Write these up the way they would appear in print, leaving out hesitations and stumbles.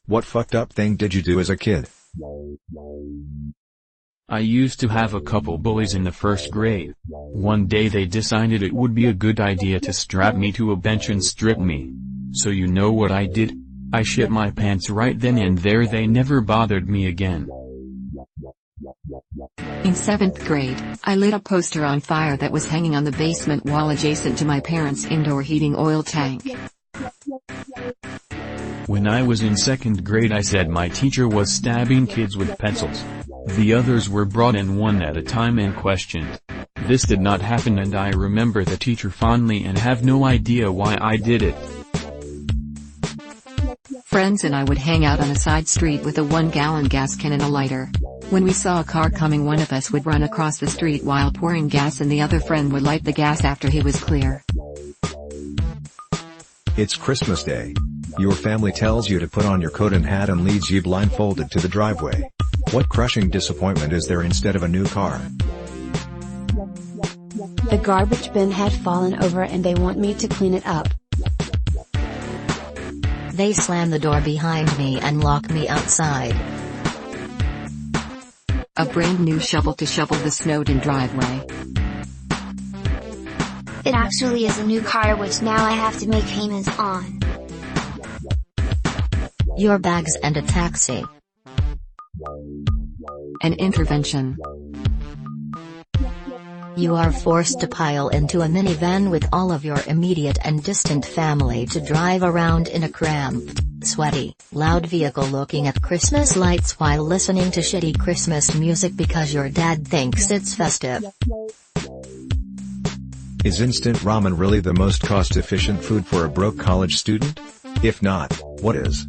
What fucked up thing did you do as a kid? I used to have a couple bullies in the first grade. One day they decided it would be a good idea to strap me to a bench and strip me. So you know what I did? I shit my pants right then and there. They never bothered me again. In 7th grade, I lit a poster on fire that was hanging on the basement wall adjacent to my parents' indoor heating oil tank. When I was in 2nd grade, I said my teacher was stabbing kids with pencils. The others were brought in one at a time and questioned. This did not happen, and I remember the teacher fondly and have no idea why I did it. Friends and I would hang out on a side street with a 1-gallon gas can and a lighter. When we saw a car coming, one of us would run across the street while pouring gas and the other friend would light the gas after he was clear. It's Christmas Day. Your family tells you to put on your coat and hat and leads you blindfolded to the driveway. What crushing disappointment is there instead of a new car? The garbage bin had fallen over and they want me to clean it up. They slam the door behind me and lock me outside. A brand new shovel to shovel the snowed-in driveway. It actually is a new car which now I have to make payments on. Your bags and a taxi. An intervention. You are forced to pile into a minivan with all of your immediate and distant family to drive around in a cramped, sweaty, loud vehicle looking at Christmas lights while listening to shitty Christmas music because your dad thinks it's festive. Is instant ramen really the most cost-efficient food for a broke college student? If not, what is?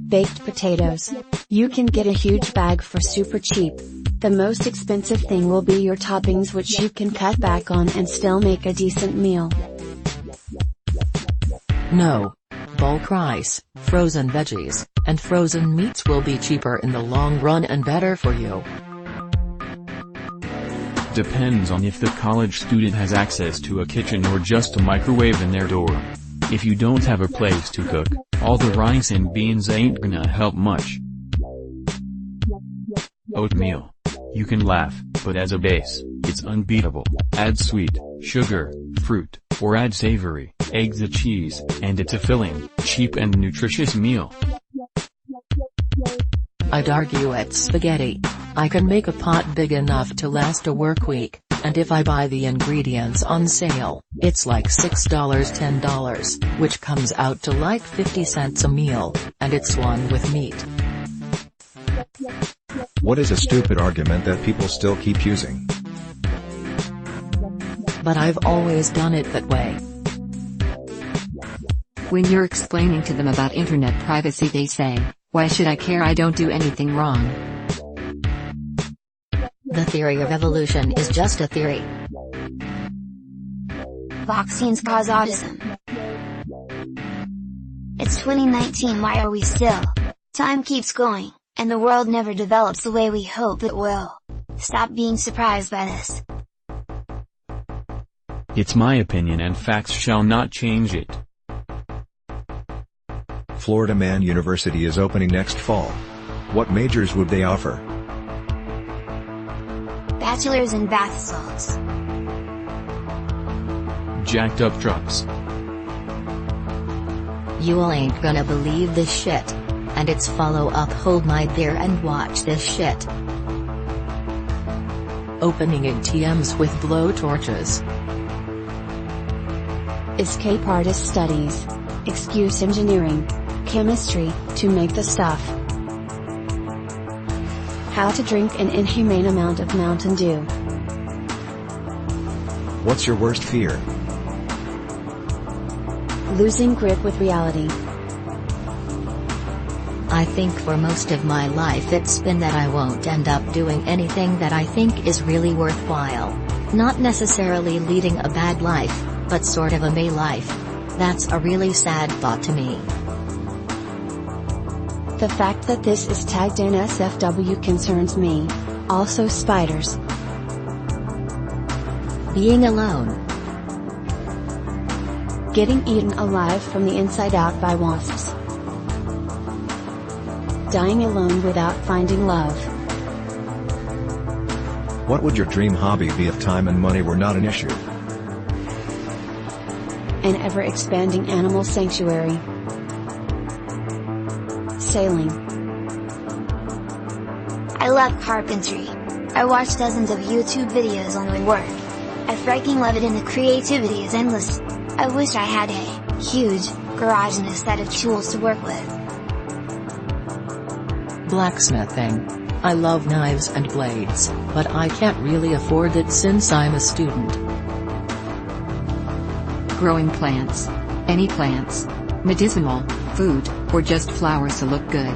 Baked potatoes. You can get a huge bag for super cheap. The most expensive thing will be your toppings, which you can cut back on and still make a decent meal. No. Bulk rice, frozen veggies, and frozen meats will be cheaper in the long run and better for you. Depends on if the college student has access to a kitchen or just a microwave in their dorm. If you don't have a place to cook, all the rice and beans ain't gonna help much. Oatmeal. You can laugh, but as a base, it's unbeatable. Add sweet, sugar, fruit, or add savory, eggs or cheese, and it's a filling, cheap and nutritious meal. I'd argue it's spaghetti. I can make a pot big enough to last a work week, and if I buy the ingredients on sale, it's like $6 $10, which comes out to like 50 cents a meal, and it's one with meat. What is a stupid argument that people still keep using? But I've always done it that way. When you're explaining to them about internet privacy, they say, "Why should I care? I don't do anything wrong." The theory of evolution is just a theory. Vaccines cause autism. It's 2019, why are we still? Time keeps going, and the world never develops the way we hope it will. Stop being surprised by this. It's my opinion and facts shall not change it. Florida Man University is opening next fall. What majors would they offer? Bachelors in bath salts. Jacked up trucks. You ain't gonna believe this shit. And its follow-up, hold my beer and watch this shit. Opening ATMs with blowtorches. Escape artist studies. Excuse engineering. Chemistry, to make the stuff. How to drink an inhumane amount of Mountain Dew. What's your worst fear? Losing grip with reality. I think for most of my life it's been that I won't end up doing anything that I think is really worthwhile. Not necessarily leading a bad life, but sort of a May life. That's a really sad thought to me. The fact that this is tagged NSFW concerns me. Also spiders. Being alone. Getting eaten alive from the inside out by wasps. dying alone without finding love. What would your dream hobby be if time and money were not an issue? An ever-expanding animal sanctuary. Sailing. I love carpentry. I watch dozens of YouTube videos on my work. I freaking love it and the creativity is endless. I wish I had a huge garage and a set of tools to work with. Blacksmithing. I love knives and blades, but I can't really afford it since I'm a student. Growing plants. Any plants. Medicinal, food, or just flowers to look good.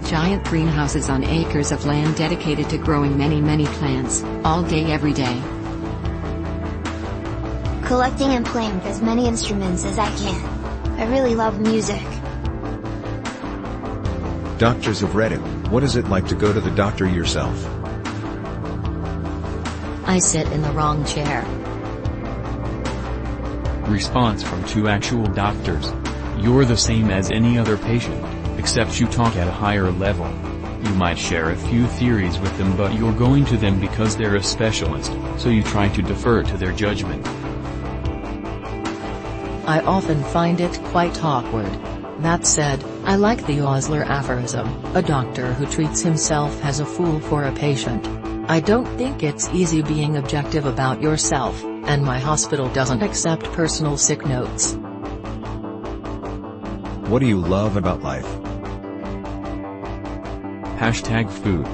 Giant greenhouses on acres of land dedicated to growing many plants, all day every day. Collecting and playing with as many instruments as I can. I really love music. Doctors of Reddit, what is it like to go to the doctor yourself? I sit in the wrong chair. Response from 2 actual doctors. You're the same as any other patient, except you talk at a higher level. You might share a few theories with them, but you're going to them because they're a specialist, so you try to defer to their judgment. I often find it quite awkward. That said, I like the Osler aphorism, a doctor who treats himself as a fool for a patient. I don't think it's easy being objective about yourself, and my hospital doesn't accept personal sick notes. What do you love about life? Hashtag food.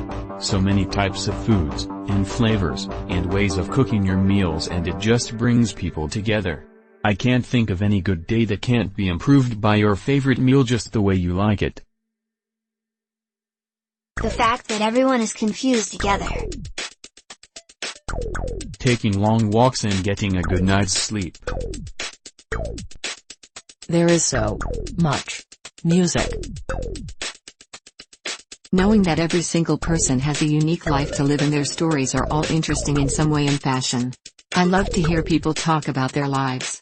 So many types of foods, and flavors, and ways of cooking your meals, and it just brings people together. I can't think of any good day that can't be improved by your favorite meal just the way you like it. The fact that everyone is confused together. Taking long walks and getting a good night's sleep. There is so much music. Knowing that every single person has a unique life to live and their stories are all interesting in some way and fashion. I love to hear people talk about their lives.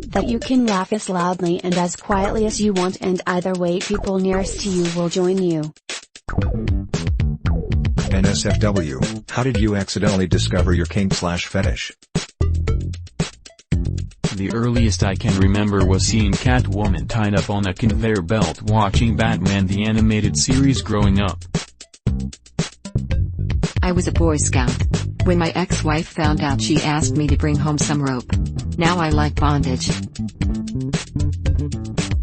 That you can laugh as loudly and as quietly as you want, and either way people nearest to you will join you. NSFW, how did you accidentally discover your kink/fetish? The earliest I can remember was seeing Catwoman tied up on a conveyor belt watching Batman the animated series growing up. I was a Boy Scout. When my ex-wife found out, she asked me to bring home some rope. Now I like bondage.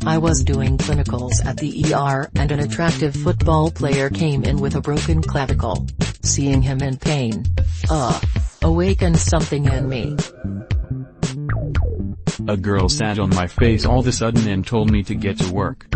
I was doing clinicals at the ER and an attractive football player came in with a broken clavicle. Seeing him in pain, awakened something in me. A girl sat on my face all of a sudden and told me to get to work.